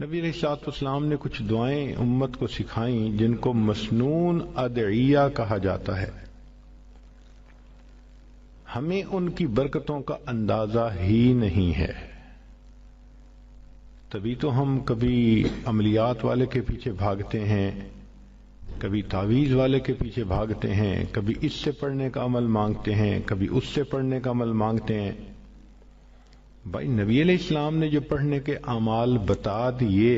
نبی علیہ الصلوۃ والسلام نے کچھ دعائیں امت کو سکھائیں جن کو مسنون ادعیہ کہا جاتا ہے. ہمیں ان کی برکتوں کا اندازہ ہی نہیں ہے، تبھی تو ہم کبھی عملیات والے کے پیچھے بھاگتے ہیں، کبھی تعویذ والے کے پیچھے بھاگتے ہیں، کبھی اس سے پڑھنے کا عمل مانگتے ہیں، کبھی اس سے پڑھنے کا عمل مانگتے ہیں. بھائی نبی علیہ السلام نے جو پڑھنے کے اعمال بتا دیے،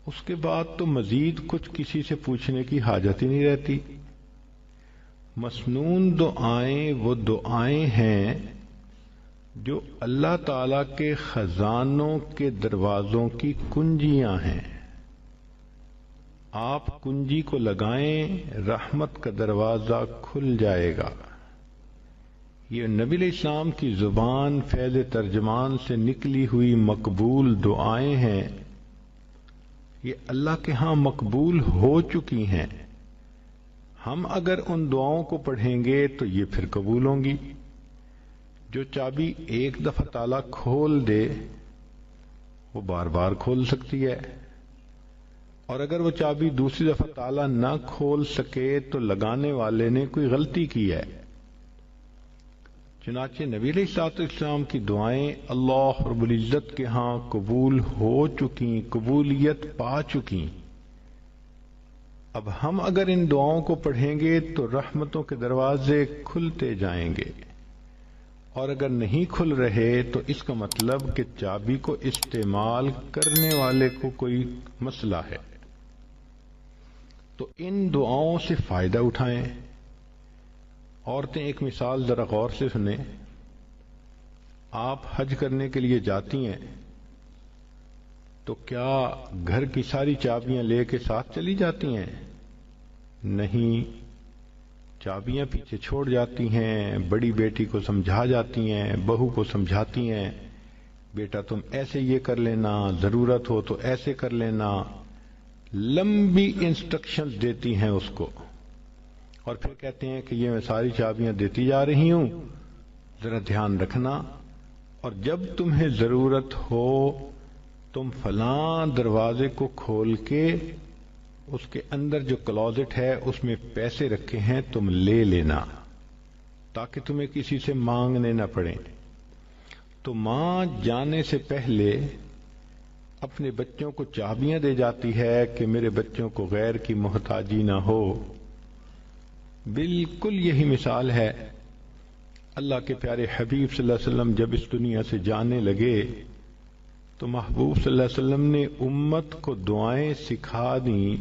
اس کے بعد تو مزید کچھ کسی سے پوچھنے کی حاجت ہی نہیں رہتی. مسنون دعائیں وہ دعائیں ہیں جو اللہ تعالی کے خزانوں کے دروازوں کی کنجیاں ہیں. آپ کنجی کو لگائیں، رحمت کا دروازہ کھل جائے گا. یہ نبی علیہ السلام کی زبان فیض ترجمان سے نکلی ہوئی مقبول دعائیں ہیں. یہ اللہ کے ہاں مقبول ہو چکی ہیں. ہم اگر ان دعاؤں کو پڑھیں گے تو یہ پھر قبول ہوں گی. جو چابی ایک دفعہ تالا کھول دے وہ بار بار کھول سکتی ہے، اور اگر وہ چابی دوسری دفعہ تالا نہ کھول سکے تو لگانے والے نے کوئی غلطی کی ہے. چنانچہ نبی علیہ الصلوۃ والسلام کی دعائیں اللہ رب العزت کے ہاں قبول ہو چکی، قبولیت پا چکی. اب ہم اگر ان دعاؤں کو پڑھیں گے تو رحمتوں کے دروازے کھلتے جائیں گے، اور اگر نہیں کھل رہے تو اس کا مطلب کہ چابی کو استعمال کرنے والے کو کوئی مسئلہ ہے. تو ان دعاؤں سے فائدہ اٹھائیں. عورتیں ایک مثال ذرا غور سے سنیں. آپ حج کرنے کے لیے جاتی ہیں تو کیا گھر کی ساری چابیاں لے کے ساتھ چلی جاتی ہیں؟ نہیں، چابیاں پیچھے چھوڑ جاتی ہیں. بڑی بیٹی کو سمجھا جاتی ہیں، بہو کو سمجھاتی ہیں، بیٹا تم ایسے یہ کر لینا، ضرورت ہو تو ایسے کر لینا. لمبی انسٹرکشنز دیتی ہیں اس کو، اور پھر کہتے ہیں کہ یہ میں ساری چابیاں دیتی جا رہی ہوں، ذرا دھیان رکھنا، اور جب تمہیں ضرورت ہو تم فلاں دروازے کو کھول کے اس کے اندر جو کلوزٹ ہے اس میں پیسے رکھے ہیں تم لے لینا، تاکہ تمہیں کسی سے مانگنے نہ پڑے. تو ماں جانے سے پہلے اپنے بچوں کو چابیاں دے جاتی ہے کہ میرے بچوں کو غیر کی محتاجی نہ ہو. بالکل یہی مثال ہے. اللہ کے پیارے حبیب صلی اللہ علیہ وسلم جب اس دنیا سے جانے لگے تو محبوب صلی اللہ علیہ وسلم نے امت کو دعائیں سکھا دیں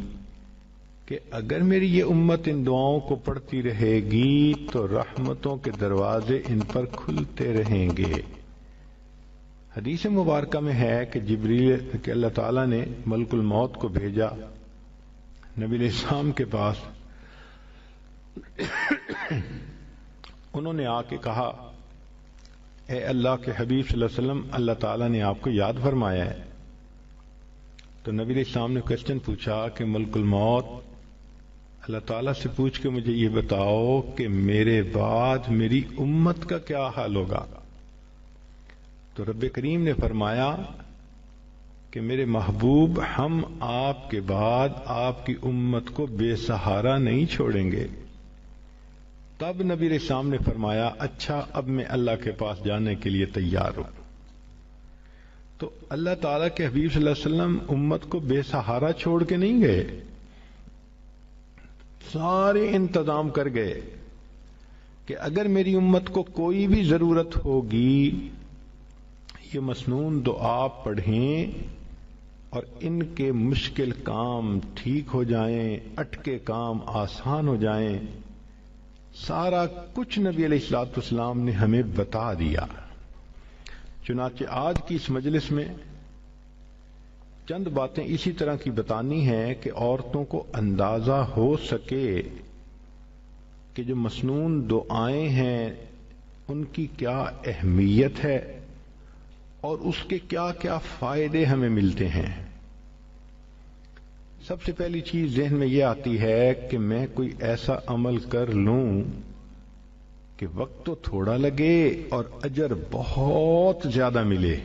کہ اگر میری یہ امت ان دعاؤں کو پڑھتی رہے گی تو رحمتوں کے دروازے ان پر کھلتے رہیں گے. حدیث مبارکہ میں ہے کہ جبریل کہ اللہ تعالیٰ نے ملک الموت کو بھیجا نبی علیہ السلام کے پاس. انہوں نے آ کے کہا اے اللہ کے حبیب صلی اللہ علیہ وسلم، اللہ تعالیٰ نے آپ کو یاد فرمایا ہے. تو نبی علیہ السلام نے کوسچن پوچھا کہ ملک الموت اللہ تعالیٰ سے پوچھ کے مجھے یہ بتاؤ کہ میرے بعد میری امت کا کیا حال ہوگا. تو رب کریم نے فرمایا کہ میرے محبوب ہم آپ کے بعد آپ کی امت کو بے سہارا نہیں چھوڑیں گے. تب نبی علیہ السلام نے فرمایا اچھا اب میں اللہ کے پاس جانے کے لیے تیار ہوں. تو اللہ تعالیٰ کے حبیب صلی اللہ علیہ وسلم امت کو بے سہارا چھوڑ کے نہیں گئے، سارے انتظام کر گئے کہ اگر میری امت کو کوئی بھی ضرورت ہوگی یہ مسنون دعا پڑھیں اور ان کے مشکل کام ٹھیک ہو جائیں، اٹکے کام آسان ہو جائیں. سارا کچھ نبی علیہ الصلوۃ والسلام نے ہمیں بتا دیا. چنانچہ آج کی اس مجلس میں چند باتیں اسی طرح کی بتانی ہیں کہ عورتوں کو اندازہ ہو سکے کہ جو مسنون دعائیں ہیں ان کی کیا اہمیت ہے اور اس کے کیا کیا فائدے ہمیں ملتے ہیں. سب سے پہلی چیز ذہن میں یہ آتی ہے کہ میں کوئی ایسا عمل کر لوں کہ وقت تو تھوڑا لگے اور اجر بہت زیادہ ملے.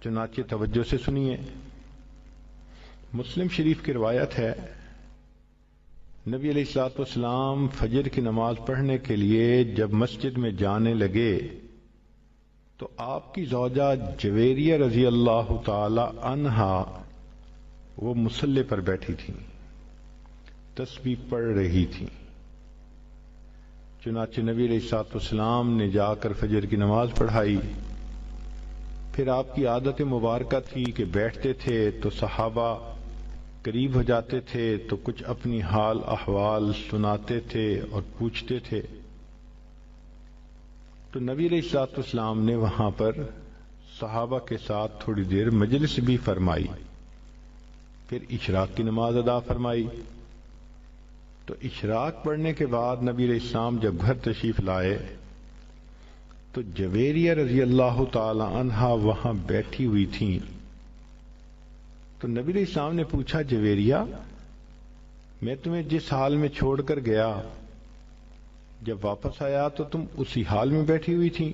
چنانچہ توجہ سے سنیے، مسلم شریف کی روایت ہے، نبی علیہ الصلوۃ والسلام فجر کی نماز پڑھنے کے لیے جب مسجد میں جانے لگے تو آپ کی زوجہ جویریہ رضی اللہ تعالی عنہا وہ مصلی پر بیٹھی تھیں، تسبیح پڑھ رہی تھیں۔ چنانچہ نبی علیہ الصلوۃ والسلام نے جا کر فجر کی نماز پڑھائی۔ پھر آپ کی عادت مبارکہ تھی کہ بیٹھتے تھے تو صحابہ قریب ہو جاتے تھے تو کچھ اپنی حال احوال سناتے تھے اور پوچھتے تھے، تو نبی علیہ الصلوۃ والسلام نے وہاں پر صحابہ کے ساتھ تھوڑی دیر مجلس بھی فرمائی، پھر اشراق کی نماز ادا فرمائی۔ تو اشراق پڑھنے کے بعد نبی علیہ السلام جب گھر تشریف لائے تو جویریہ رضی اللہ تعالی عنہا وہاں بیٹھی ہوئی تھیں۔ تو نبی علیہ السلام نے پوچھا، جویریہ میں تمہیں جس حال میں چھوڑ کر گیا جب واپس آیا تو تم اسی حال میں بیٹھی ہوئی تھی؟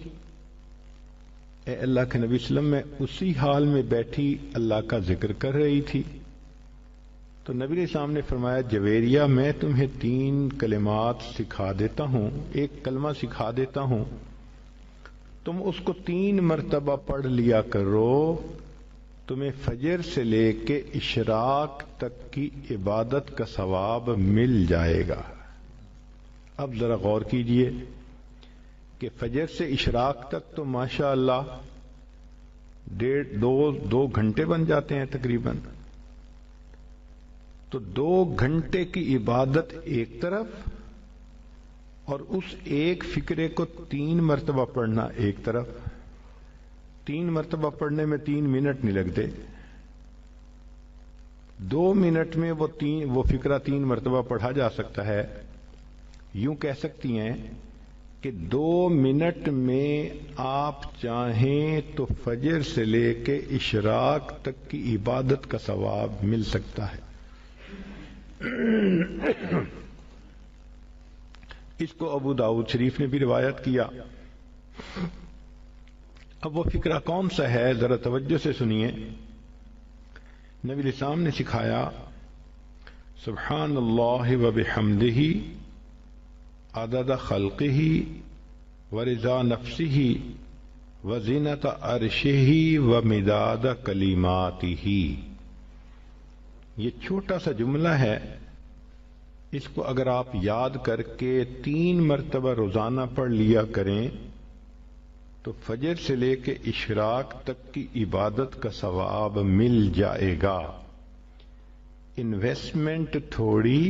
اے اللہ کے نبی صلی اللہ علیہ وسلم، میں اسی حال میں بیٹھی اللہ کا ذکر کر رہی تھی۔ تو نبی علیہ السلام نے فرمایا، جویریہ میں تمہیں 3 کلمات سکھا دیتا ہوں، ایک کلمہ سکھا دیتا ہوں، تم اس کو 3 مرتبہ پڑھ لیا کرو، تمہیں فجر سے لے کے اشراق تک کی عبادت کا ثواب مل جائے گا۔ اب ذرا غور کیجئے کہ فجر سے اشراق تک تو ماشاء اللہ 2 گھنٹے بن جاتے ہیں تقریباً۔ تو 2 گھنٹے کی عبادت ایک طرف اور اس ایک فقرے کو 3 مرتبہ پڑھنا ایک طرف۔ 3 مرتبہ پڑھنے میں 3 منٹ نہیں لگتے، 2 منٹ میں وہ فقرہ 3 مرتبہ پڑھا جا سکتا ہے۔ یوں کہہ سکتی ہیں کہ 2 منٹ میں آپ چاہیں تو فجر سے لے کے اشراق تک کی عبادت کا ثواب مل سکتا ہے۔ اس کو ابو داؤد شریف نے بھی روایت کیا۔ اب وہ فقرہ کون سا ہے، ذرا توجہ سے سنیے۔ نبی علیہ السلام نے سکھایا، سبحان اللہ و بحمدہ عدد خلقہ ورضا نفسہ وزینت عرشہ ومداد کلماتہ۔ یہ چھوٹا سا جملہ ہے، اس کو اگر آپ یاد کر کے 3 مرتبہ روزانہ پڑھ لیا کریں تو فجر سے لے کے اشراق تک کی عبادت کا ثواب مل جائے گا۔ انویسٹمنٹ تھوڑی،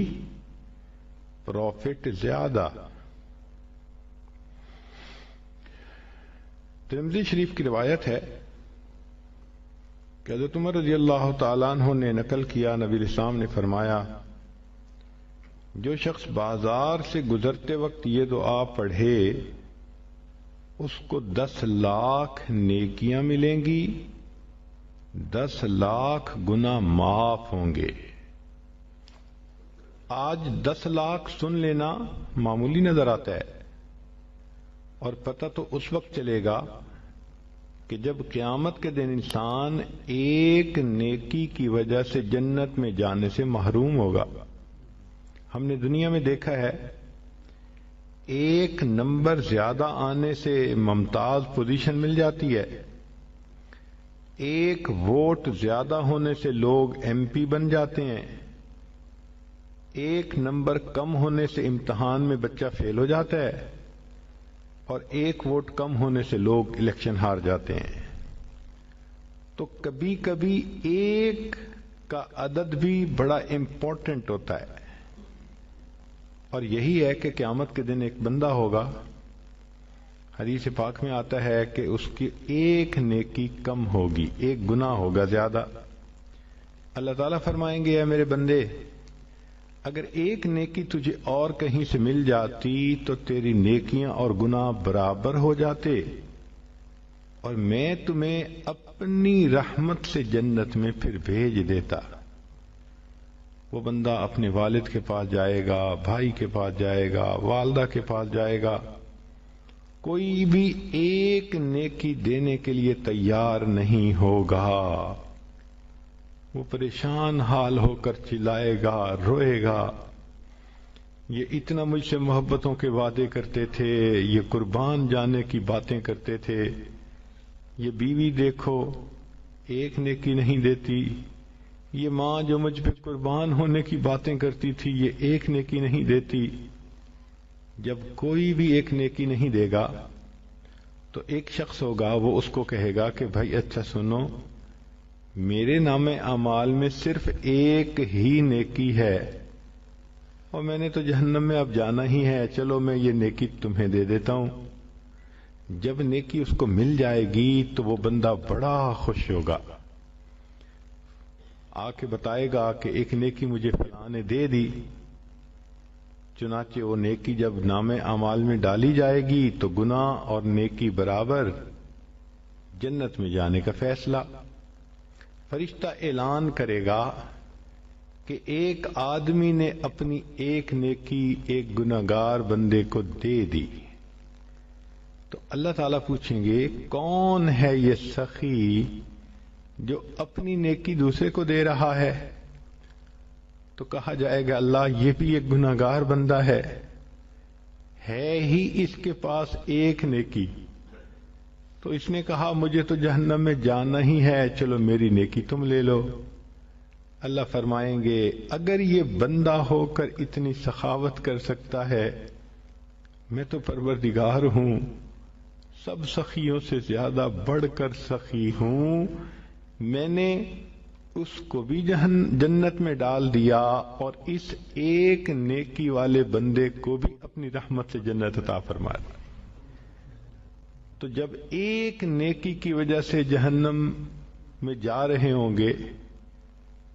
پروفٹ زیادہ۔ ترمذی شریف کی روایت ہے کہ حضرت عمر رضی اللہ تعالیٰ عنہ نے نقل کیا، نبی علیہ السلام نے فرمایا، جو شخص بازار سے گزرتے وقت یہ دعا پڑھے اس کو 10 لاکھ نیکیاں ملیں گی، 10 لاکھ گناہ معاف ہوں گے۔ آج 10 لاکھ سن لینا معمولی نظر آتا ہے، اور پتہ تو اس وقت چلے گا کہ جب قیامت کے دن انسان ایک نیکی کی وجہ سے جنت میں جانے سے محروم ہوگا۔ ہم نے دنیا میں دیکھا ہے، ایک نمبر زیادہ آنے سے ممتاز پوزیشن مل جاتی ہے، ایک ووٹ زیادہ ہونے سے لوگ ایم پی بن جاتے ہیں، ایک نمبر کم ہونے سے امتحان میں بچہ فیل ہو جاتا ہے، اور ایک ووٹ کم ہونے سے لوگ الیکشن ہار جاتے ہیں۔ تو کبھی کبھی ایک کا عدد بھی بڑا امپورٹنٹ ہوتا ہے، اور یہی ہے کہ قیامت کے دن ایک بندہ ہوگا، حدیث پاک میں آتا ہے کہ اس کی ایک نیکی کم ہوگی، ایک گناہ ہوگا زیادہ۔ اللہ تعالیٰ فرمائیں گے، اے میرے بندے، اگر ایک نیکی تجھے اور کہیں سے مل جاتی تو تیری نیکیاں اور گناہ برابر ہو جاتے، اور میں تمہیں اپنی رحمت سے جنت میں پھر بھیج دیتا۔ وہ بندہ اپنے والد کے پاس جائے گا، بھائی کے پاس جائے گا، والدہ کے پاس جائے گا، کوئی بھی ایک نیکی نیکی دینے کے لیے تیار نہیں ہوگا، وہ پریشان حال ہو کر چلائے گا، روئے گا، یہ اتنا مجھ سے محبتوں کے وعدے کرتے تھے، یہ قربان جانے کی باتیں کرتے تھے، یہ بیوی دیکھو ایک نیکی نہیں دیتی، یہ ماں جو مجھ پہ قربان ہونے کی باتیں کرتی تھی یہ ایک نیکی نہیں دیتی۔ جب کوئی بھی ایک نیکی نہیں دے گا تو ایک شخص ہوگا، وہ اس کو کہے گا کہ بھائی اچھا سنو، میرے نام اعمال میں صرف ایک ہی نیکی ہے اور میں نے تو جہنم میں اب جانا ہی ہے، چلو میں یہ نیکی تمہیں دے دیتا ہوں۔ جب نیکی اس کو مل جائے گی تو وہ بندہ بڑا خوش ہوگا، آ کے بتائے گا کہ ایک نیکی مجھے فلاں نے دے دی۔ چنانچہ وہ نیکی جب نام اعمال میں ڈالی جائے گی تو گناہ اور نیکی برابر، جنت میں جانے کا فیصلہ۔ فرشتہ اعلان کرے گا کہ ایک آدمی نے اپنی ایک نیکی ایک گناہگار بندے کو دے دی، تو اللہ تعالیٰ پوچھیں گے کون ہے یہ سخی جو اپنی نیکی دوسرے کو دے رہا ہے؟ تو کہا جائے گا اللہ یہ بھی ایک گناہگار بندہ ہے ہی اس کے پاس ایک نیکی، تو اس نے کہا مجھے تو جہنم میں جانا ہی ہے، چلو میری نیکی تم لے لو۔ اللہ فرمائیں گے اگر یہ بندہ ہو کر اتنی سخاوت کر سکتا ہے، میں تو پروردگار ہوں، سب سخیوں سے زیادہ بڑھ کر سخی ہوں، میں نے اس کو بھی جنت میں ڈال دیا اور اس ایک نیکی والے بندے کو بھی اپنی رحمت سے جنت عطا فرما دی۔ تو جب ایک نیکی کی وجہ سے جہنم میں جا رہے ہوں گے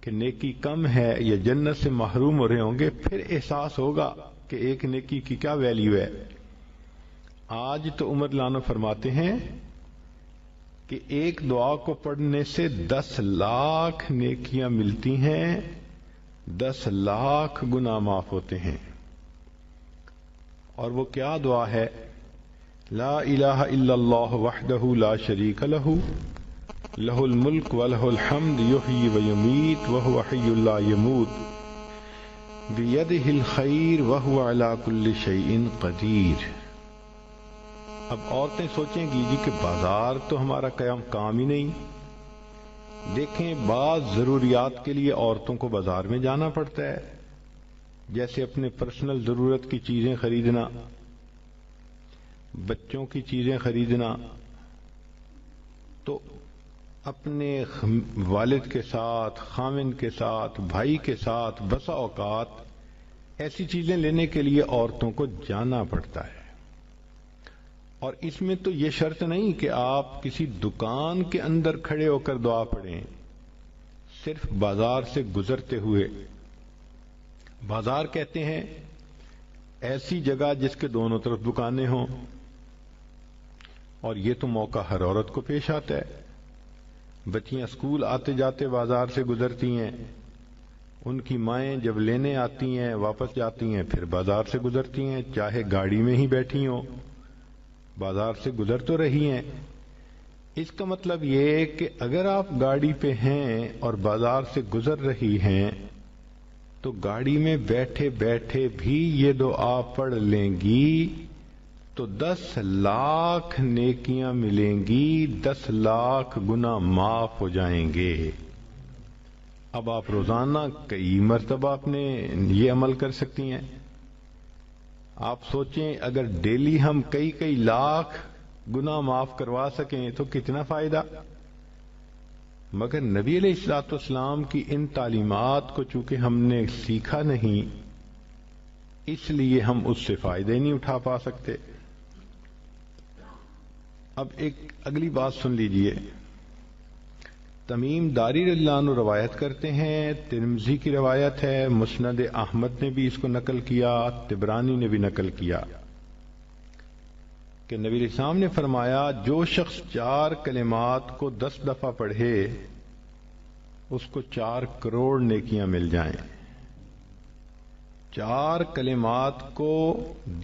کہ نیکی کم ہے یا جنت سے محروم ہو رہے ہوں گے، پھر احساس ہوگا کہ ایک نیکی کی کیا ویلیو ہے۔ آج تو عمر لانو فرماتے ہیں کہ ایک دعا کو پڑھنے سے 10 لاکھ نیکیاں ملتی ہیں، 10 لاکھ گناہ معاف ہوتے ہیں۔ اور وہ کیا دعا ہے؟ لا الہ الا اللہ وحدہ لا شریک لہ لہ الملک ولہ الحمد یحیی ویمیت وہو حی لا یموت بیدہ الخیر وہو علی کل شیء قدیر۔ اب عورتیں سوچیں گی جی کہ بازار تو ہمارا کام ہی نہیں۔ دیکھیں بعض ضروریات کے لیے عورتوں کو بازار میں جانا پڑتا ہے، جیسے اپنے پرسنل ضرورت کی چیزیں خریدنا، بچوں کی چیزیں خریدنا، تو اپنے والد کے ساتھ، خامن کے ساتھ، بھائی کے ساتھ بسا اوقات ایسی چیزیں لینے کے لیے عورتوں کو جانا پڑتا ہے۔ اور اس میں تو یہ شرط نہیں کہ آپ کسی دکان کے اندر کھڑے ہو کر دعا پڑھیں، صرف بازار سے گزرتے ہوئے۔ بازار کہتے ہیں ایسی جگہ جس کے دونوں طرف دکانیں ہوں، اور یہ تو موقع ہر عورت کو پیش آتا ہے۔ بچیاں اسکول آتے جاتے بازار سے گزرتی ہیں، ان کی مائیں جب لینے آتی ہیں واپس جاتی ہیں پھر بازار سے گزرتی ہیں، چاہے گاڑی میں ہی بیٹھی ہوں بازار سے گزر تو رہی ہیں۔ اس کا مطلب یہ کہ اگر آپ گاڑی پہ ہیں اور بازار سے گزر رہی ہیں تو گاڑی میں بیٹھے بیٹھے بھی یہ دعا پڑھ لیں گی تو 10 لاکھ نیکیاں ملیں گی، 10 لاکھ گناہ معاف ہو جائیں گے۔ اب آپ روزانہ کئی مرتبہ اپنے یہ عمل کر سکتی ہیں۔ آپ سوچیں اگر ڈیلی ہم کئی لاکھ گناہ معاف کروا سکیں تو کتنا فائدہ۔ مگر نبی علیہ الصلوۃ والسلام کی ان تعلیمات کو چونکہ ہم نے سیکھا نہیں، اس لیے ہم اس سے فائدے نہیں اٹھا پا سکتے۔ اب ایک اگلی بات سن لیجئے۔ تمیم داری رضی اللہ عنہ روایت کرتے ہیں، ترمذی کی روایت ہے، مسند احمد نے بھی اس کو نقل کیا، طبرانی نے بھی نقل کیا کہ نبی علیہ السلام نے فرمایا جو شخص 4 کلمات کو 10 دفعہ پڑھے اس کو 4 کروڑ نیکیاں مل جائیں۔ 4 کلمات کو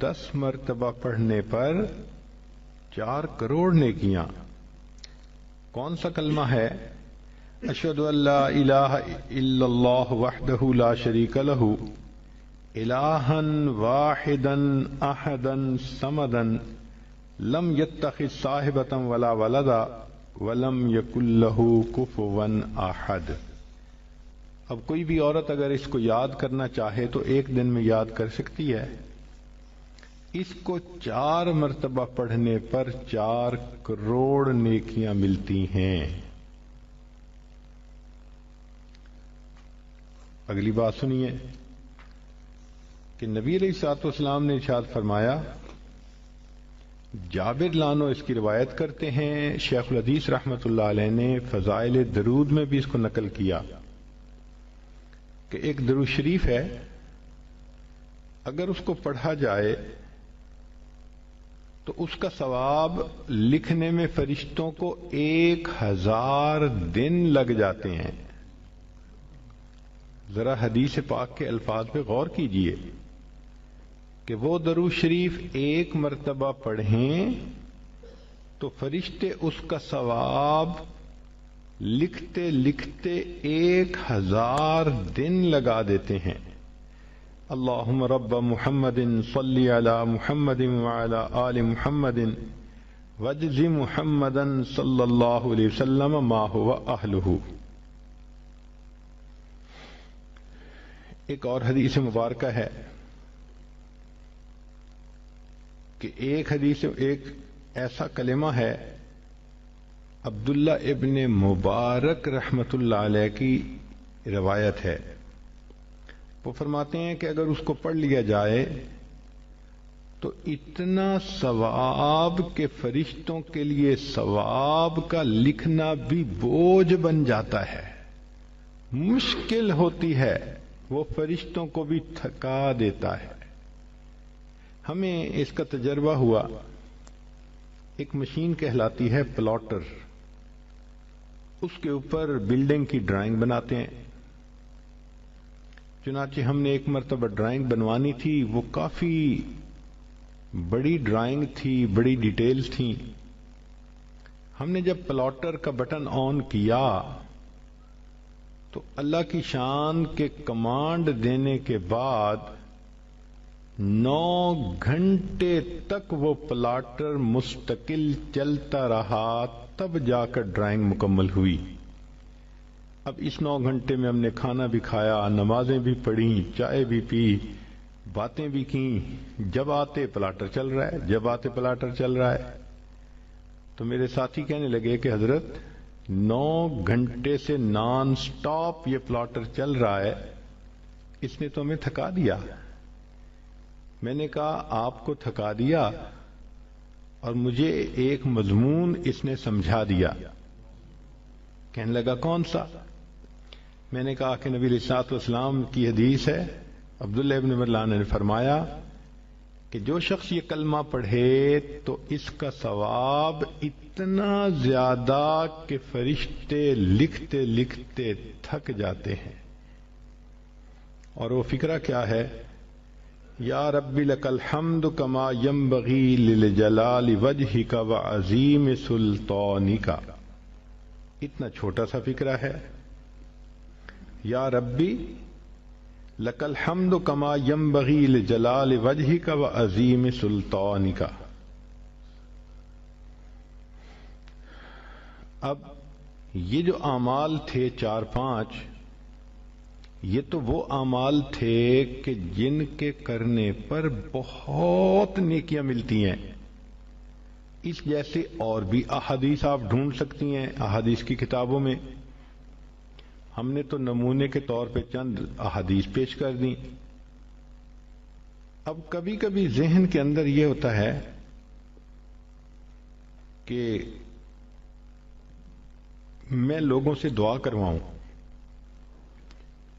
10 مرتبہ پڑھنے پر 4 کروڑ نیکیاں. کون سا کلمہ ہے؟ اشہد ان لا الہ الا اللہ وحدہ لا شریک لہ الہا واحدا احدا صمدا لم يتخذ صاحبۃ ولا ولدا ولم یکن لہ کفوا احد. اب کوئی بھی عورت اگر اس کو یاد کرنا چاہے تو ایک دن میں یاد کر سکتی ہے. اس کو 4 مرتبہ پڑھنے پر 4 کروڑ نیکیاں ملتی ہیں. اگلی بات سنیے کہ نبی علیہ الصلوۃ والسلام نے ارشاد فرمایا، جابر لانو اس کی روایت کرتے ہیں، شیخ الحدیث رحمۃ اللہ علیہ نے فضائل درود میں بھی اس کو نقل کیا کہ ایک درود شریف ہے، اگر اس کو پڑھا جائے تو اس کا ثواب لکھنے میں فرشتوں کو 1000 دن لگ جاتے ہیں. ذرا حدیث پاک کے الفاظ پہ غور کیجئے کہ وہ درود شریف 1 مرتبہ پڑھیں تو فرشتے اس کا ثواب لکھتے لکھتے 1000 دن لگا دیتے ہیں. اللہم رب محمد صلی علی محمد وعلی آل محمد واجز محمدا صلی اللہ علیہ وسلم ما هو اہلہ. ایک اور حدیث مبارکہ ہے کہ ایک ایسا کلمہ ہے، عبداللہ ابن مبارک رحمت اللہ علیہ کی روایت ہے. وہ فرماتے ہیں کہ اگر اس کو پڑھ لیا جائے تو اتنا ثواب کہ فرشتوں کے لیے ثواب کا لکھنا بھی بوجھ بن جاتا ہے، مشکل ہوتی ہے، وہ فرشتوں کو بھی تھکا دیتا ہے. ہمیں اس کا تجربہ ہوا. ایک مشین کہلاتی ہے پلاٹر، اس کے اوپر بلڈنگ کی ڈرائنگ بناتے ہیں. چنانچہ ہم نے ایک مرتبہ ڈرائنگ بنوانی تھی، وہ کافی بڑی ڈرائنگ تھی، بڑی ڈیٹیلز تھیں. ہم نے جب پلاٹر کا بٹن آن کیا تو اللہ کی شان کے کمانڈ دینے کے بعد 9 گھنٹے تک وہ پلاٹر مستقل چلتا رہا، تب جا کر ڈرائنگ مکمل ہوئی. اب اس 9 گھنٹے میں ہم نے کھانا بھی کھایا، نمازیں بھی پڑھی، چائے بھی پی، باتیں بھی کی. جب آتے پلاٹر چل رہا ہے، جب آتے پلاٹر چل رہا ہے. تو میرے ساتھی کہنے لگے کہ حضرت 9 گھنٹے سے نان سٹاپ یہ پلاٹر چل رہا ہے، اس نے تو ہمیں تھکا دیا. میں نے کہا آپ کو تھکا دیا اور مجھے ایک مضمون اس نے سمجھا دیا. کہنے لگا کون سا؟ میں نے کہا کہ نبی علیہ الصلوۃ والسلام کی حدیث ہے، عبداللہ ابن مرلان نے فرمایا کہ جو شخص یہ کلمہ پڑھے تو اس کا ثواب اتنا زیادہ کہ فرشتے لکھتے لکھتے تھک جاتے ہیں. اور وہ فقرہ کیا ہے؟ یا رب لک الحمد کما ینبغی لجلال وجہک وعظیم سلطانک. اتنا چھوٹا سا فقرہ ہے، یا ربی لک الحمد کما ینبغی لجلال وجہک وعظیم سلطانک. اب یہ جو اعمال تھے 4-5، یہ تو وہ اعمال تھے کہ جن کے کرنے پر بہت نیکیاں ملتی ہیں. اس جیسے اور بھی احادیث آپ ڈھونڈ سکتی ہیں احادیث کی کتابوں میں. ہم نے تو نمونے کے طور پہ چند احادیث پیش کر دیں. اب کبھی کبھی ذہن کے اندر یہ ہوتا ہے کہ میں لوگوں سے دعا کرواؤں.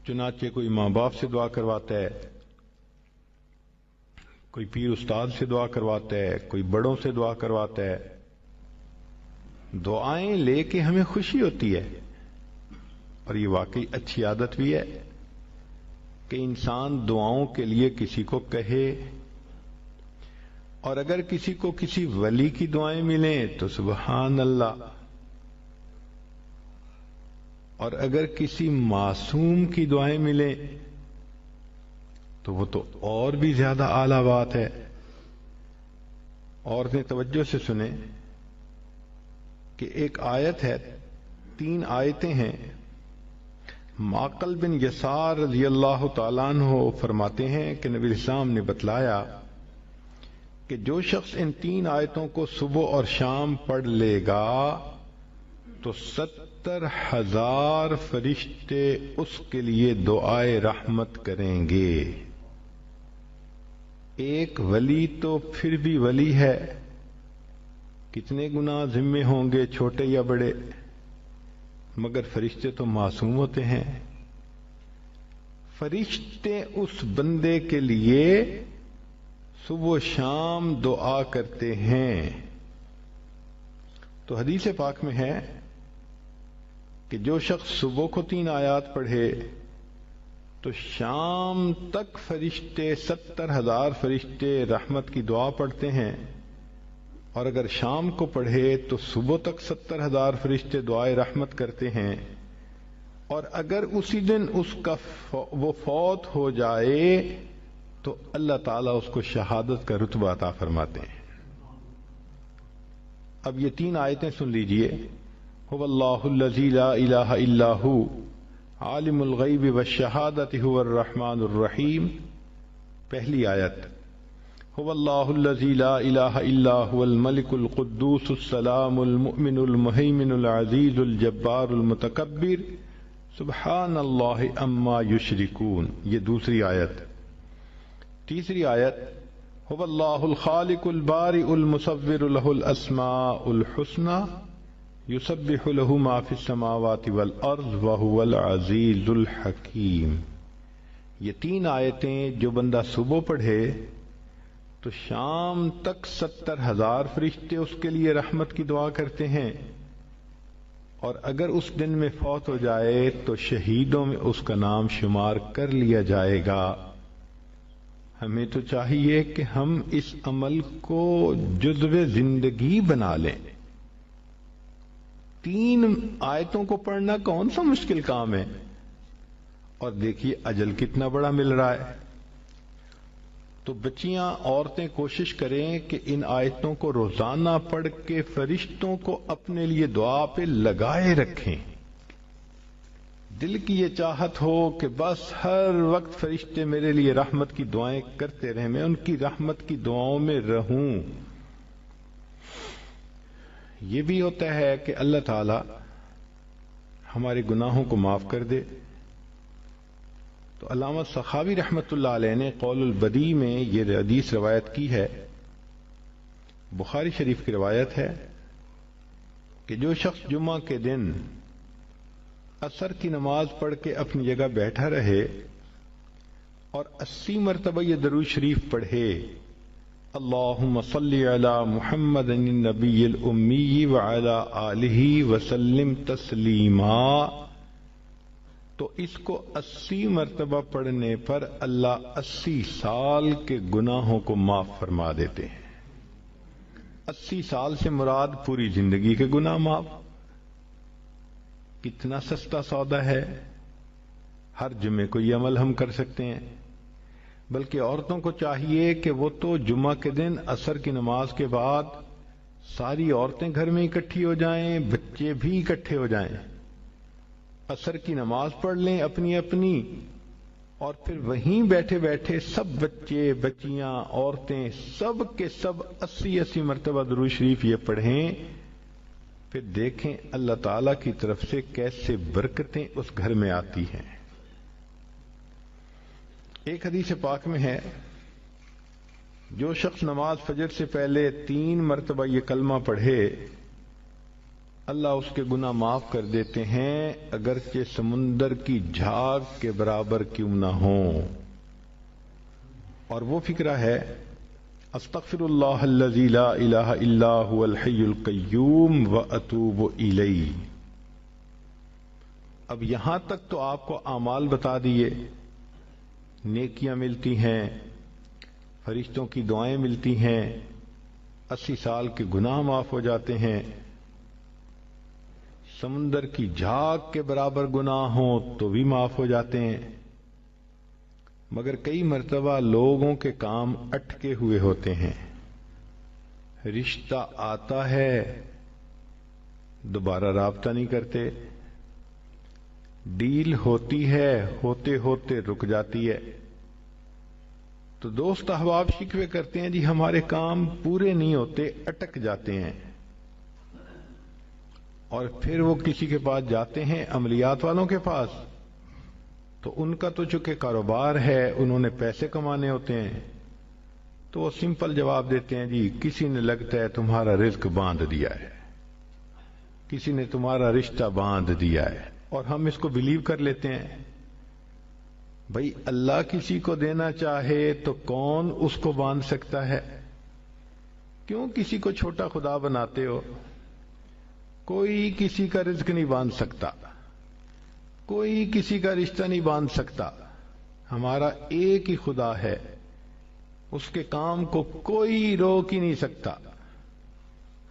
چنانچہ کوئی ماں باپ سے دعا کرواتا ہے، کوئی پیر استاد سے دعا کرواتا ہے، کوئی بڑوں سے دعا کرواتا ہے. دعائیں لے کے ہمیں خوشی ہوتی ہے، اور یہ واقعی اچھی عادت بھی ہے کہ انسان دعاؤں کے لیے کسی کو کہے. اور اگر کسی کو کسی ولی کی دعائیں ملیں تو سبحان اللہ، اور اگر کسی معصوم کی دعائیں ملیں تو وہ تو اور بھی زیادہ اعلیٰ بات ہے۔ عورتیں توجہ سے سنیں کہ ایک آیت ہے، 3 آیتیں ہیں۔ معقل بن یسار رضی اللہ تعالیٰ عنہ فرماتے ہیں کہ نبی اسلام نے بتلایا کہ جو شخص ان 3 آیتوں کو صبح اور شام پڑھ لے گا تو 70,000 فرشتے اس کے لیے دعائے رحمت کریں گے۔ ایک ولی تو پھر بھی ولی ہے، کتنے گناہ ذمے ہوں گے چھوٹے یا بڑے، مگر فرشتے تو معصوم ہوتے ہیں۔ فرشتے اس بندے کے لیے صبح و شام دعا کرتے ہیں۔ تو حدیث پاک میں ہے کہ جو شخص صبح کو 3 آیات پڑھے تو شام تک فرشتے 70,000 فرشتے رحمت کی دعا پڑھتے ہیں، اور اگر شام کو پڑھے تو صبح تک 70,000 فرشتے دعائے رحمت کرتے ہیں، اور اگر اسی دن اس کا وہ فوت ہو جائے تو اللہ تعالیٰ اس کو شہادت کا رتبہ عطا فرماتے ہیں۔ اب یہ 3 آیتیں سن لیجئے۔ هو اللہ الذی لا الہ الا ہو عالم الغیب والشہادۃ هو الرحمن الرحیم۔ پہلی آیت، هو اللہ الذی لا الہ الا هو الملک القدوس السلام المؤمن المہیمن العزیز الجبار المتکبر سبحان اللہ عما یشرکون۔ یہ دوسری آیت۔ تیسری آیت، هو اللہ الخالق البارئ المصور له الاسماء الحسنى یسبح له ما فی السماوات والارض وهو العزیز الحکیم۔ یہ 3 آیتیں جو بندہ صبح پڑھے تو شام تک 70,000 فرشتے اس کے لیے رحمت کی دعا کرتے ہیں، اور اگر اس دن میں فوت ہو جائے تو شہیدوں میں اس کا نام شمار کر لیا جائے گا۔ ہمیں تو چاہیے کہ ہم اس عمل کو جزو زندگی بنا لیں۔ 3 آیتوں کو پڑھنا کون سا مشکل کام ہے، اور دیکھیے اجل کتنا بڑا مل رہا ہے۔ تو بچیاں، عورتیں کوشش کریں کہ ان آیتوں کو روزانہ پڑھ کے فرشتوں کو اپنے لیے دعا پہ لگائے رکھیں۔ دل کی یہ چاہت ہو کہ بس ہر وقت فرشتے میرے لیے رحمت کی دعائیں کرتے رہیں، میں ان کی رحمت کی دعاؤں میں رہوں۔ یہ بھی ہوتا ہے کہ اللہ تعالی ہمارے گناہوں کو معاف کر دے۔ تو علامہ سخاوی رحمت اللہ علیہ نے قول البدیع میں یہ حدیث روایت کی ہے، بخاری شریف کی روایت ہے کہ جو شخص جمعہ کے دن عصر کی نماز پڑھ کے اپنی جگہ بیٹھا رہے اور 80 مرتبہ یہ درود شریف پڑھے، اللہم صلی علی محمد النبی الامی وعلی آلہ وسلم تسلیما، تو اس کو 80 مرتبہ پڑھنے پر اللہ 80 سال کے گناہوں کو معاف فرما دیتے ہیں۔ 80 سال سے مراد پوری زندگی کے گناہ معاف۔ کتنا سستا سودا ہے، ہر جمعے کو یہ عمل ہم کر سکتے ہیں۔ بلکہ عورتوں کو چاہیے کہ وہ تو جمعہ کے دن عصر کی نماز کے بعد ساری عورتیں گھر میں اکٹھی ہو جائیں، بچے بھی اکٹھے ہو جائیں، عصر کی نماز پڑھ لیں اپنی اپنی، اور پھر وہیں بیٹھے بیٹھے سب بچے بچیاں عورتیں سب کے سب 80 مرتبہ درود شریف یہ پڑھیں، پھر دیکھیں اللہ تعالی کی طرف سے کیسے برکتیں اس گھر میں آتی ہیں۔ ایک حدیث پاک میں ہے، جو شخص نماز فجر سے پہلے 3 مرتبہ یہ کلمہ پڑھے اللہ اس کے گناہ معاف کر دیتے ہیں، اگرچہ سمندر کی جھاگ کے برابر کیوں نہ ہوں۔ اور وہ فکرہ ہے، استغفر اللہ الذی لا الہ الا هو الحی القیوم واتوب الیہ۔ اب یہاں تک تو آپ کو اعمال بتا دیے، نیکیاں ملتی ہیں، فرشتوں کی دعائیں ملتی ہیں، 80 سال کے گناہ معاف ہو جاتے ہیں، سمندر کی جھاگ کے برابر گناہ ہوں تو بھی معاف ہو جاتے ہیں، مگر کئی مرتبہ لوگوں کے کام اٹکے ہوئے ہوتے ہیں، رشتہ آتا ہے دوبارہ رابطہ نہیں کرتے، ڈیل ہوتی ہے ہوتے ہوتے رک جاتی ہے، تو دوست احباب شکوے کرتے ہیں جی ہمارے کام پورے نہیں ہوتے، اٹک جاتے ہیں، اور پھر وہ کسی کے پاس جاتے ہیں، عملیات والوں کے پاس، تو ان کا تو چونکہ کاروبار ہے، انہوں نے پیسے کمانے ہوتے ہیں، تو وہ سمپل جواب دیتے ہیں جی کسی نے لگتا ہے تمہارا رزق باندھ دیا ہے، کسی نے تمہارا رشتہ باندھ دیا ہے، اور ہم اس کو بلیو کر لیتے ہیں۔ بھئی اللہ کسی کو دینا چاہے تو کون اس کو باندھ سکتا ہے؟ کیوں کسی کو چھوٹا خدا بناتے ہو؟ کوئی کسی کا رزق نہیں باندھ سکتا، کوئی کسی کا رشتہ نہیں باندھ سکتا، ہمارا ایک ہی خدا ہے، اس کے کام کو کوئی روک ہی نہیں سکتا،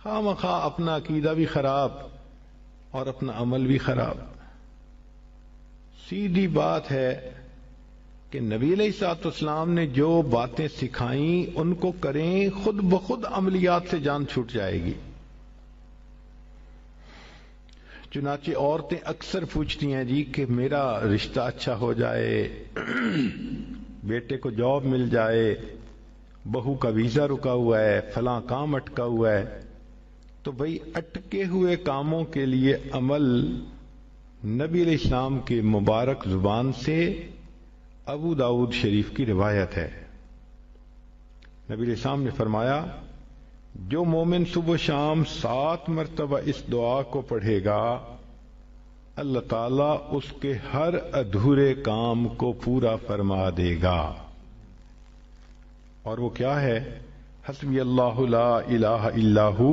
خواہ مخواہ اپنا عقیدہ بھی خراب اور اپنا عمل بھی خراب۔ سیدھی بات ہے کہ نبی علیہ الصلوۃ والسلام نے جو باتیں سکھائیں ان کو کریں، خود بخود عملیات سے جان چھوٹ جائے گی۔ چنانچہ عورتیں اکثر پوچھتی ہیں جی کہ میرا رشتہ اچھا ہو جائے، بیٹے کو جاب مل جائے، بہو کا ویزا رکا ہوا ہے، فلاں کام اٹکا ہوا ہے، تو بھئی اٹکے ہوئے کاموں کے لیے عمل نبی علیہ السلام کے مبارک زبان سے ابو داؤد شریف کی روایت ہے، نبی علیہ السلام نے فرمایا جو مومن صبح و شام 7 مرتبہ اس دعا کو پڑھے گا، اللہ تعالیٰ اس کے ہر ادھورے کام کو پورا فرما دے گا، اور وہ کیا ہے؟ حسبی اللہ لا الہ الا ہو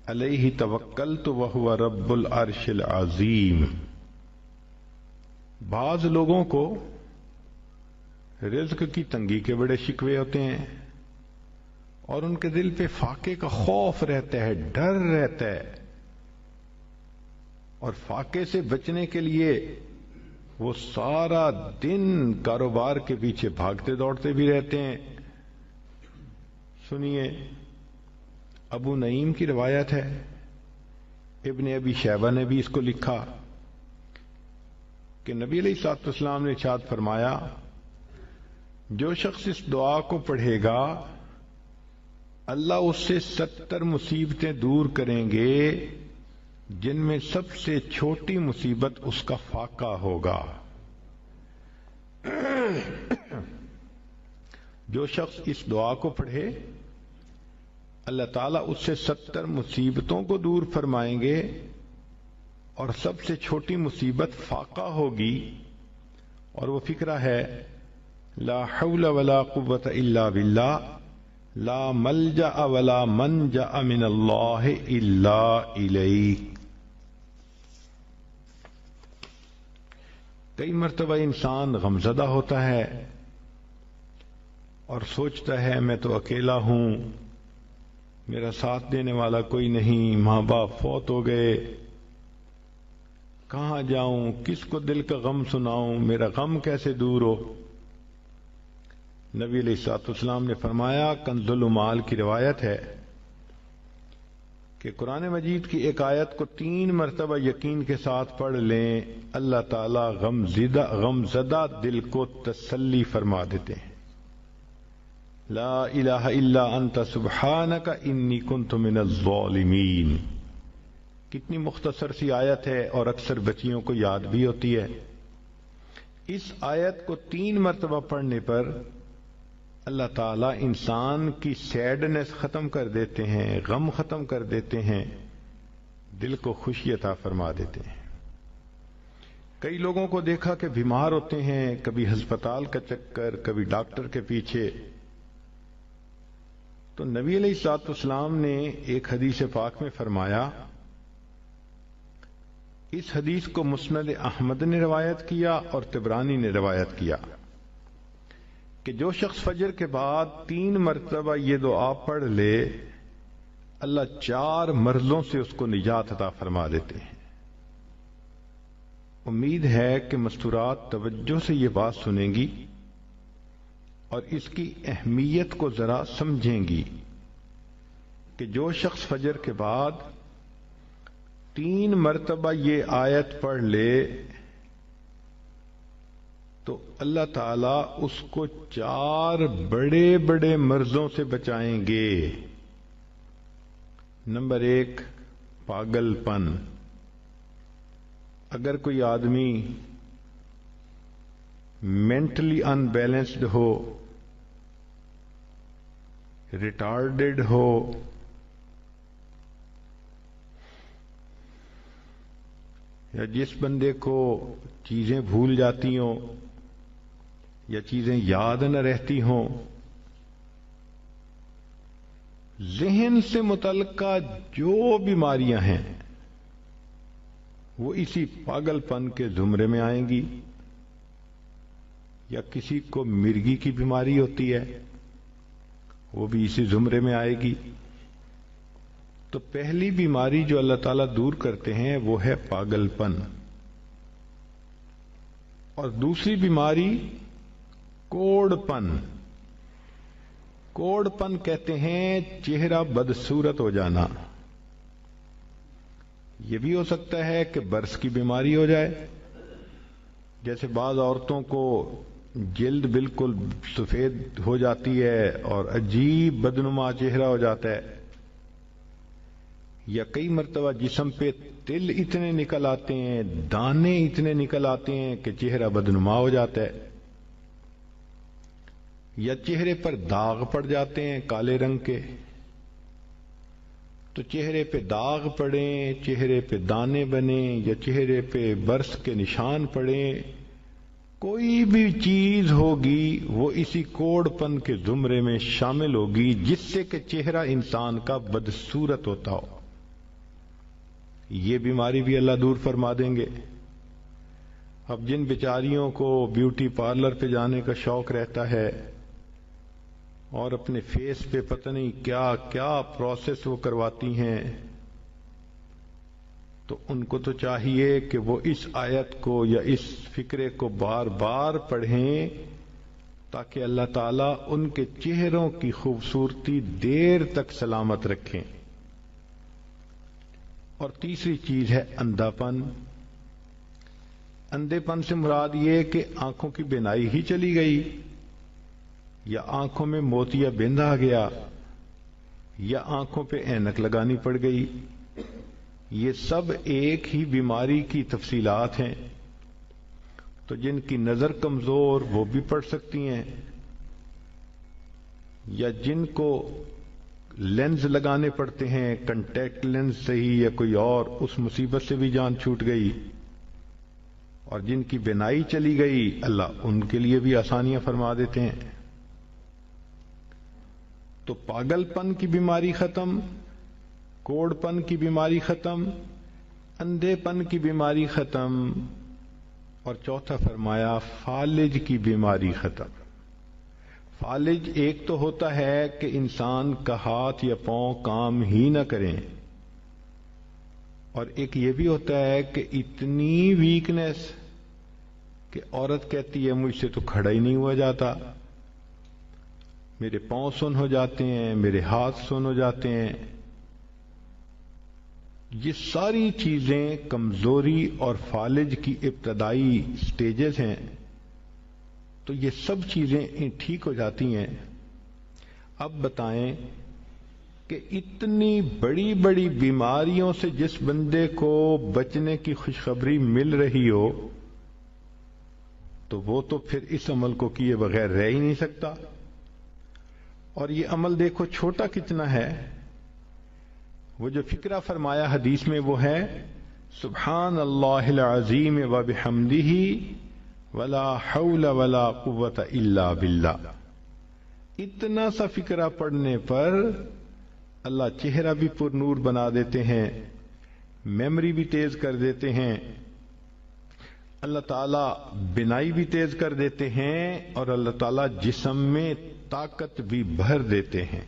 علیہ توکلت وہو رب العرش العظیم۔ بعض لوگوں کو رزق کی تنگی کے بڑے شکوے ہوتے ہیں، اور ان کے دل پہ فاقے کا خوف رہتا ہے، ڈر رہتا ہے، اور فاقے سے بچنے کے لیے وہ سارا دن کاروبار کے پیچھے بھاگتے دوڑتے بھی رہتے ہیں۔ سنیے، ابو نعیم کی روایت ہے، ابن ابی شیبہ نے بھی اس کو لکھا کہ نبی علیہ الصلوۃ والسلام نے ارشاد فرمایا جو شخص اس دعا کو پڑھے گا اللہ اس سے 70 مصیبتیں دور کریں گے، جن میں سب سے چھوٹی مصیبت اس کا فاقہ ہوگا۔ جو شخص اس دعا کو پڑھے اللہ تعالیٰ اس سے 70 مصیبتوں کو دور فرمائیں گے، اور سب سے چھوٹی مصیبت فاقہ ہوگی، اور وہ فقرہ ہے لا حول ولا قوة الا باللہ، لا ملجأ ولا منجأ من اللہ الا الیہ۔ کئی مرتبہ انسان غمزدہ ہوتا ہے اور سوچتا ہے میں تو اکیلا ہوں، میرا ساتھ دینے والا کوئی نہیں، ماں باپ فوت ہو گئے، کہاں جاؤں، کس کو دل کا غم سناؤں، میرا غم کیسے دور ہو؟ نبی علیہ الصلوۃ والسلام نے فرمایا، کنز المال کی روایت ہے کہ قرآن مجید کی ایک آیت کو 3 مرتبہ یقین کے ساتھ پڑھ لیں، اللہ تعالی غمزدہ دل کو تسلی فرما دیتے ہیں۔ لا الہ الا انت سبحانک انی کنت من الظالمین۔ کتنی مختصر سی آیت ہے اور اکثر بچیوں کو یاد بھی ہوتی ہے۔ اس آیت کو 3 مرتبہ پڑھنے پر اللہ تعالیٰ انسان کی سیڈنس ختم کر دیتے ہیں، غم ختم کر دیتے ہیں، دل کو خوشی عطا فرما دیتے ہیں۔ کئی لوگوں کو دیکھا کہ بیمار ہوتے ہیں، کبھی ہسپتال کا چکر، کبھی ڈاکٹر کے پیچھے، تو نبی علیہ الصلوۃ والسلام نے ایک حدیث پاک میں فرمایا، اس حدیث کو مسند احمد نے روایت کیا اور طبرانی نے روایت کیا کہ جو شخص فجر کے بعد 3 مرتبہ یہ دعا پڑھ لے اللہ 4 مرضوں سے اس کو نجات عطا فرما دیتے ہیں۔ امید ہے کہ مستورات توجہ سے یہ بات سنیں گی اور اس کی اہمیت کو ذرا سمجھیں گی کہ جو شخص فجر کے بعد 3 مرتبہ یہ آیت پڑھ لے تو اللہ تعالیٰ اس کو 4 بڑے بڑے مرضوں سے بچائیں گے۔ نمبر 1، پاگل پن۔ اگر کوئی آدمی مینٹلی ان بیلنسڈ ہو، ریٹارڈڈ ہو، یا جس بندے کو چیزیں بھول جاتی ہوں یا چیزیں یاد نہ رہتی ہوں، ذہن سے متعلقہ جو بیماریاں ہیں وہ اسی پاگل پن کے زمرے میں آئیں گی۔ یا کسی کو مرگی کی بیماری ہوتی ہے وہ بھی اسی زمرے میں آئے گی۔ تو پہلی بیماری جو اللہ تعالیٰ دور کرتے ہیں وہ ہے پاگل پن، اور دوسری بیماری کوڑ پن۔ کوڑ پن کہتے ہیں چہرہ بدصورت ہو جانا۔ یہ بھی ہو سکتا ہے کہ برس کی بیماری ہو جائے، جیسے بعض عورتوں کو جلد بالکل سفید ہو جاتی ہے اور عجیب بدنما چہرہ ہو جاتا ہے، یا کئی مرتبہ جسم پہ تل اتنے نکل آتے ہیں، دانے اتنے نکل آتے ہیں کہ چہرہ بدنما ہو جاتا ہے، یا چہرے پر داغ پڑ جاتے ہیں کالے رنگ کے۔ تو چہرے پہ داغ پڑیں، چہرے پہ دانے بنیں، یا چہرے پہ برس کے نشان پڑیں، کوئی بھی چیز ہوگی وہ اسی کوڑ پن کے زمرے میں شامل ہوگی، جس سے کہ چہرہ انسان کا بدصورت ہوتا ہو۔ یہ بیماری بھی اللہ دور فرما دیں گے۔ اب جن بیچاریوں کو بیوٹی پارلر پہ جانے کا شوق رہتا ہے اور اپنے فیس پہ پتہ نہیں کیا کیا پروسیس وہ کرواتی ہیں، تو ان کو تو چاہیے کہ وہ اس آیت کو یا اس فکرے کو بار بار پڑھیں تاکہ اللہ تعالیٰ ان کے چہروں کی خوبصورتی دیر تک سلامت رکھیں۔ اور تیسری چیز ہے اندھا پن۔ اندھے پن سے مراد یہ کہ آنکھوں کی بینائی ہی چلی گئی، یا آنکھوں میں موتیا بند آ گیا، یا آنکھوں پہ اینک لگانی پڑ گئی۔ یہ سب ایک ہی بیماری کی تفصیلات ہیں۔ تو جن کی نظر کمزور وہ بھی پڑھ سکتی ہیں، یا جن کو لینز لگانے پڑتے ہیں، کنٹیکٹ لینز صحیح یا کوئی اور، اس مصیبت سے بھی جان چھوٹ گئی۔ اور جن کی بینائی چلی گئی اللہ ان کے لیے بھی آسانیاں فرما دیتے ہیں۔ تو پاگل پن کی بیماری ختم، کوڑ پن کی بیماری ختم، اندھے پن کی بیماری ختم، اور چوتھا فرمایا فالج کی بیماری ختم۔ فالج ایک تو ہوتا ہے کہ انسان کا ہاتھ یا پاؤں کام ہی نہ کریں، اور ایک یہ بھی ہوتا ہے کہ اتنی ویکنیس کہ عورت کہتی ہے مجھ سے تو کھڑا ہی نہیں ہوا جاتا، میرے پاؤں سن ہو جاتے ہیں، میرے ہاتھ سن ہو جاتے ہیں۔ یہ ساری چیزیں کمزوری اور فالج کی ابتدائی سٹیجز ہیں۔ تو یہ سب چیزیں ٹھیک ہو جاتی ہیں۔ اب بتائیں کہ اتنی بڑی بڑی بیماریوں سے جس بندے کو بچنے کی خوشخبری مل رہی ہو تو وہ تو پھر اس عمل کو کیے بغیر رہ ہی نہیں سکتا۔ اور یہ عمل دیکھو چھوٹا کتنا ہے۔ وہ جو فکرہ فرمایا حدیث میں وہ ہے سبحان اللہ العظیم وبحمدہ ولا حول ولا قوت الا باللہ۔ اتنا سا فکرہ پڑھنے پر اللہ چہرہ بھی پر نور بنا دیتے ہیں، میموری بھی تیز کر دیتے ہیں، اللہ تعالیٰ بینائی بھی تیز کر دیتے ہیں اور اللہ تعالیٰ جسم میں طاقت بھی بھر دیتے ہیں.